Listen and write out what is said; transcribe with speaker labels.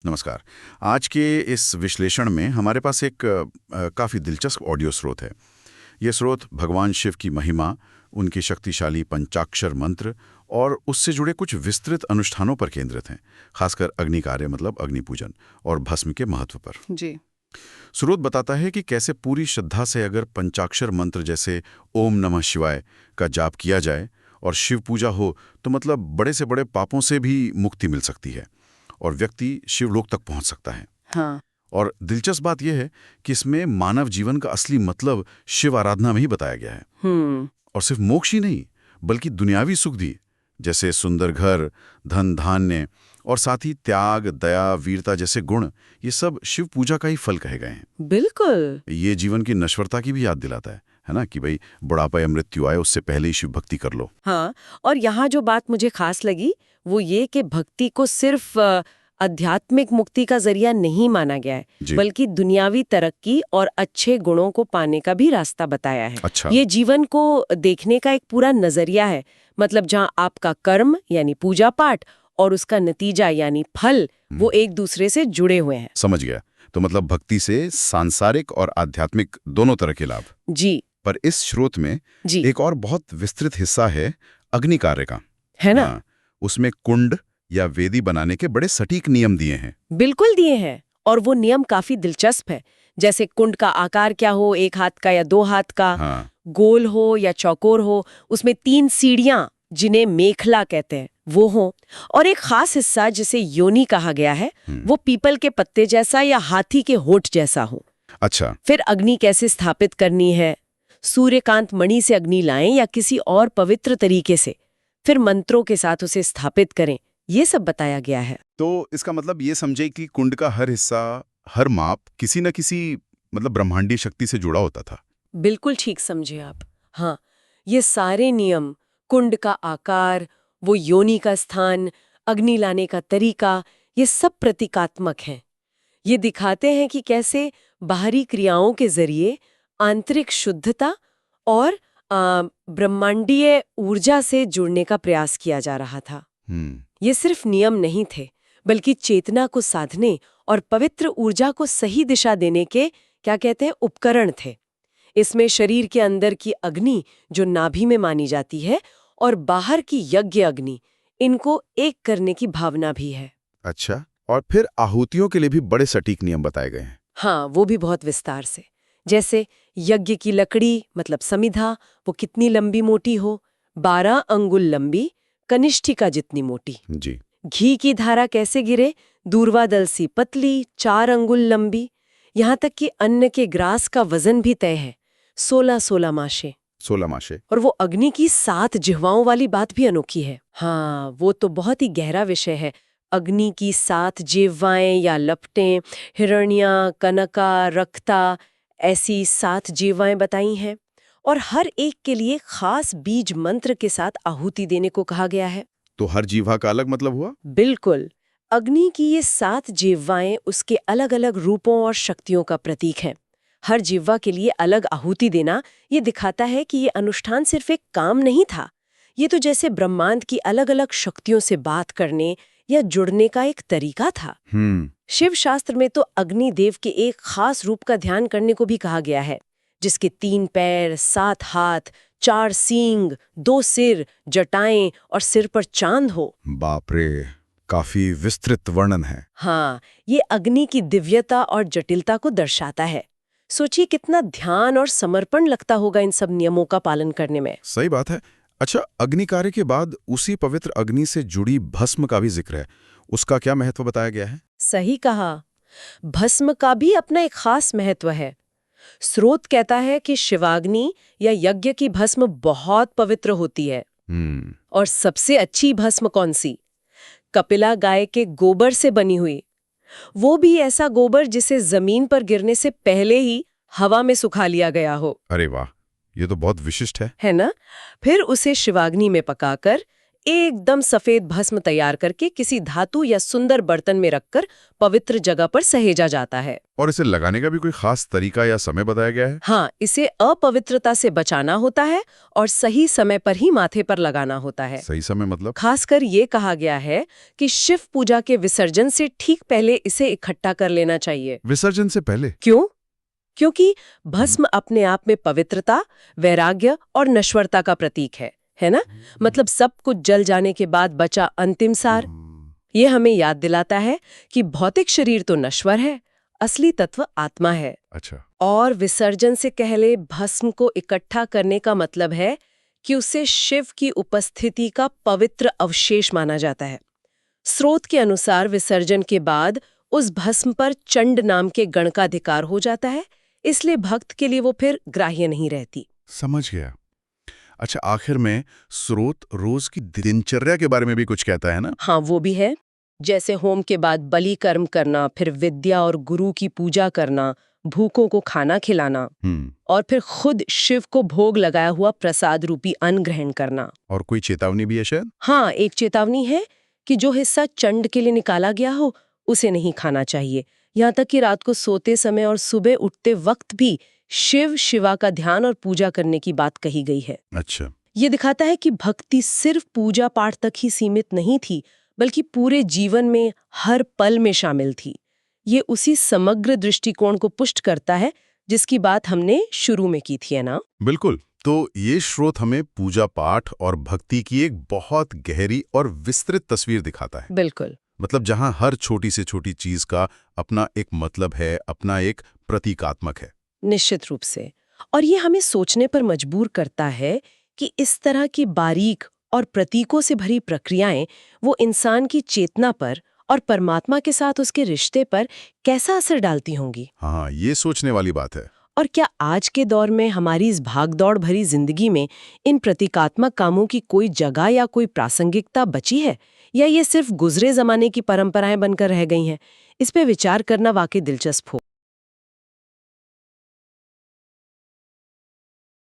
Speaker 1: नमस्कार। आज के इस विश्लेषण में हमारे पास एक काफ़ी दिलचस्प ऑडियो स्रोत है। ये स्रोत भगवान शिव की महिमा, उनके शक्तिशाली पंचाक्षर मंत्र और उससे जुड़े कुछ विस्तृत अनुष्ठानों पर केंद्रित हैं, खासकर अग्नि कार्य मतलब अग्नि पूजन और भस्म के महत्व पर।
Speaker 2: जी।
Speaker 1: स्रोत बताता है कि कैसे पूरी श्रद्धा से अगर पंचाक्षर मंत्र जैसे ओम नमः शिवाय का जाप किया जाए और शिव पूजा हो तो मतलब बड़े से बड़े पापों से भी मुक्ति मिल सकती है और व्यक्ति शिवलोक तक पहुंच सकता है।
Speaker 2: हाँ।
Speaker 1: और दिलचस्प बात यह है कि इसमें मानव जीवन का असली मतलब शिव आराधना में ही बताया गया है। और सिर्फ मोक्ष ही नहीं, बल्कि दुनियावी सुख भी, जैसे सुंदर घर, धन धान्य और साथ ही त्याग, दया, वीरता जैसे गुण, ये सब शिव पूजा का ही फल कहे गए हैं।
Speaker 2: बिल्कुल।
Speaker 1: ये जीवन की नश्वरता की भी याद दिलाता है ना, कि भाई बुढ़ापा या मृत्यु आए उससे पहले ही शिव भक्ति कर लो।
Speaker 2: हाँ, और यहाँ जो बात मुझे खास लगी वो ये कि भक्ति को सिर्फ आध्यात्मिक मुक्ति का जरिया नहीं माना गया है, बल्कि दुनियावी तरक्की और अच्छे गुणों को पाने का भी रास्ता बताया है।
Speaker 1: अच्छा।
Speaker 2: ये जीवन को देखने का एक पूरा नजरिया है। मतलब जहाँ आपका कर्म यानी पूजा पाठ और उसका नतीजा यानी फल वो एक दूसरे से जुड़े हुए हैं।
Speaker 1: समझ गया। तो मतलब भक्ति से सांसारिक और आध्यात्मिक दोनों तरह के लाभ।
Speaker 2: जी।
Speaker 1: पर इस स्रोत में
Speaker 2: जी।
Speaker 1: एक और बहुत विस्तृत हिस्सा है अग्नि कार्य का,
Speaker 2: है ना?
Speaker 1: हाँ, उसमें कुंड या वेदी बनाने के बड़े सटीक नियम दिए हैं।
Speaker 2: बिल्कुल दिए हैं, और वो नियम काफी दिलचस्प है। जैसे कुंड का आकार क्या हो, 1 हाथ का या 2 हाथ का,
Speaker 1: हाँ।
Speaker 2: गोल हो या चौकोर हो, उसमें 3 सीढ़ियां जिन्हें मेखला कहते हैं वो हो, और एक खास हिस्सा जिसे योनि कहा गया है वो पीपल के पत्ते जैसा या हाथी के होठ जैसा हो।
Speaker 1: अच्छा।
Speaker 2: फिर अग्नि कैसे स्थापित करनी है, सूर्यकांत मणि से अग्नि लाएं या किसी और पवित्र तरीके से, फिर मंत्रों के साथ उसे स्थापित करें, ये सब बताया गया है।
Speaker 1: तो इसका मतलब ये समझे कि कुंड का हर हिस्सा, हर माप किसी न किसी मतलब ब्रह्मांडीय शक्ति से जुड़ा होता था।
Speaker 2: बिल्कुल ठीक समझे आप। हाँ, ये सारे नियम, कुंड का आकार, वो योनि का स्थान, अग्नि लाने का तरीका, ये सब प्रतीकात्मक हैं। ये दिखाते हैं कि कैसे बाहरी क्रियाओं के जरिए आंतरिक शुद्धता और ब्रह्मांडीय ऊर्जा से जुड़ने का प्रयास किया जा रहा था। ये सिर्फ नियम नहीं थे, बल्कि चेतना को साधने और पवित्र ऊर्जा को सही दिशा देने के, क्या कहते हैं, उपकरण थे। इसमें शरीर के अंदर की अग्नि जो नाभि में मानी जाती है और बाहर की यज्ञ अग्नि, इनको एक करने की भावना भी है।
Speaker 1: अच्छा। और फिर आहुतियों के लिए भी बड़े सटीक नियम बताए गए हैं।
Speaker 2: हाँ, वो भी बहुत विस्तार से। जैसे यज्ञ की लकड़ी मतलब समिधा, वो कितनी लंबी मोटी हो, 12 अंगुल लंबी, कनिष्ठिका जितनी मोटी।
Speaker 1: जी।
Speaker 2: घी की धारा कैसे गिरे, दूर्वा दल सी पतली, 4 अंगुल लंबी। यहाँ तक कि अन्न के ग्रास का वजन भी तय है, 16 माशे।
Speaker 1: 16 माशे।
Speaker 2: और वो अग्नि की 7 जिह्वाओं वाली बात भी अनोखी है। हाँ, वो तो बहुत ही गहरा विषय है। अग्नि की 7 जिह्वाएं या लपटें, हिरण्या, कनका, रक्ता, ऐसी 7 जिह्वाएं बताई हैं, और हर एक के लिए खास बीज मंत्र के साथ आहुति देने को कहा गया है।
Speaker 1: तो हर जीवा का अलग मतलब हुआ?
Speaker 2: बिल्कुल। अग्नि की ये 7 जिह्वाएं उसके अलग अलग रूपों और शक्तियों का प्रतीक हैं। हर जिह्वा के लिए अलग आहुति देना ये दिखाता है कि ये अनुष्ठान सिर्फ एक काम नहीं था, ये तो जैसे ब्रह्मांड की अलग अलग शक्तियों से बात करने या जुड़ने का एक तरीका था। शिव शास्त्र में तो अग्निदेव के एक खास रूप का ध्यान करने को भी कहा गया है, जिसके 3 पैर, 7 हाथ, 4 सींग, 2 सिर, जटाएं और सिर पर चांद हो।
Speaker 1: बाप रे, काफी विस्तृत वर्णन है।
Speaker 2: हाँ, ये अग्नि की दिव्यता और जटिलता को दर्शाता है। सोचिए कितना ध्यान और समर्पण लगता होगा इन सब नियमों का पालन करने में।
Speaker 1: सही बात है। अच्छा, अग्नि कार्य के बाद उसी पवित्र अग्नि से जुड़ी भस्म का भी जिक्र है, उसका क्या महत्व बताया गया है?
Speaker 2: सही कहा, भस्म का भी अपना एक खास महत्व है। स्रोत कहता है कि शिवाग्नि या यज्ञ की भस्म बहुत पवित्र होती है। और सबसे अच्छी भस्म कौन सी? कपिला गाय के गोबर से बनी हुई, वो भी ऐसा गोबर जिसे जमीन पर गिरने से पहले ही हवा में सुखा लिया गया हो।
Speaker 1: अरे वाह, ये तो बहुत विशिष्ट है
Speaker 2: ना? फिर उसे शिवाग्नि में पकाकर एकदम सफेद भस्म तैयार करके किसी धातु या सुंदर बर्तन में रखकर पवित्र जगह पर सहेजा जाता है।
Speaker 1: और इसे लगाने का भी कोई खास तरीका या समय बताया गया है?
Speaker 2: हाँ, इसे अपवित्रता से बचाना होता है और सही समय पर ही माथे पर लगाना होता है।
Speaker 1: सही समय मतलब?
Speaker 2: खासकर ये कहा गया है कि शिव पूजा के विसर्जन से ठीक पहले इसे इकट्ठा कर लेना चाहिए।
Speaker 1: विसर्जन से पहले?
Speaker 2: क्यों? क्योंकि भस्म अपने आप में पवित्रता, वैराग्य और नश्वरता का प्रतीक है ना? मतलब सब कुछ जल जाने के बाद बचा अंतिम सार। ये हमें याद दिलाता है कि भौतिक शरीर तो नश्वर है, असली तत्व आत्मा है।
Speaker 1: अच्छा।
Speaker 2: और विसर्जन से पहले भस्म को इकट्ठा करने का मतलब है कि उसे शिव की उपस्थिति का पवित्र अवशेष माना जाता है। स्रोत के अनुसार विसर्जन के बाद उस भस्म पर चंड नाम के गण का अधिकार हो जाता है, इसलिए भक्त के लिए वो फिर ग्राह्य नहीं रहती।
Speaker 1: समझ गया। अच्छा, आखिर में स्रोत रोज की दिनचर्या के बारे में भी कुछ कहता है ना?
Speaker 2: हाँ, वो भी है। जैसे होम के बाद बलि कर्म करना, फिर विद्या और गुरु की पूजा करना, भूखों को खाना खिलाना और फिर खुद शिव को भोग लगाया हुआ प्रसाद रूपी अन्न ग्रहण करना।
Speaker 1: और कोई चेतावनी भी है शायद?
Speaker 2: हाँ, एक चेतावनी है कि जो हिस्सा चंड के लिए निकाला गया हो उसे नहीं खाना चाहिए। यहाँ तक कि रात को सोते समय और सुबह उठते वक्त भी शिव शिवा का ध्यान और पूजा करने की बात कही गई है।
Speaker 1: अच्छा।
Speaker 2: ये दिखाता है कि भक्ति सिर्फ पूजा पाठ तक ही सीमित नहीं थी, बल्कि पूरे जीवन में हर पल में शामिल थी। ये उसी समग्र दृष्टिकोण को पुष्ट करता है जिसकी बात हमने शुरू में की थी, है ना?
Speaker 1: बिल्कुल। तो ये स्रोत हमें पूजा पाठ और भक्ति की एक बहुत गहरी और विस्तृत तस्वीर दिखाता है।
Speaker 2: बिल्कुल।
Speaker 1: मतलब जहां हर छोटी से छोटी चीज का अपना एक मतलब है, अपना एक प्रतीकात्मक है।
Speaker 2: निश्चित रूप से। और ये हमें सोचने पर मजबूर करता है कि इस तरह की बारीक और प्रतीकों से भरी प्रक्रियाएं वो इंसान की चेतना पर और परमात्मा के साथ उसके रिश्ते पर कैसा असर डालती होंगी।
Speaker 1: हाँ, ये सोचने वाली बात है।
Speaker 2: और क्या आज के दौर में हमारी इस भागदौड़ भरी जिंदगी में इन प्रतीकात्मक कामों की कोई जगह या कोई प्रासंगिकता बची है, या ये सिर्फ गुजरे जमाने की परंपराएं बनकर रह गई हैं? इस पे विचार करना वाकई दिलचस्प हो।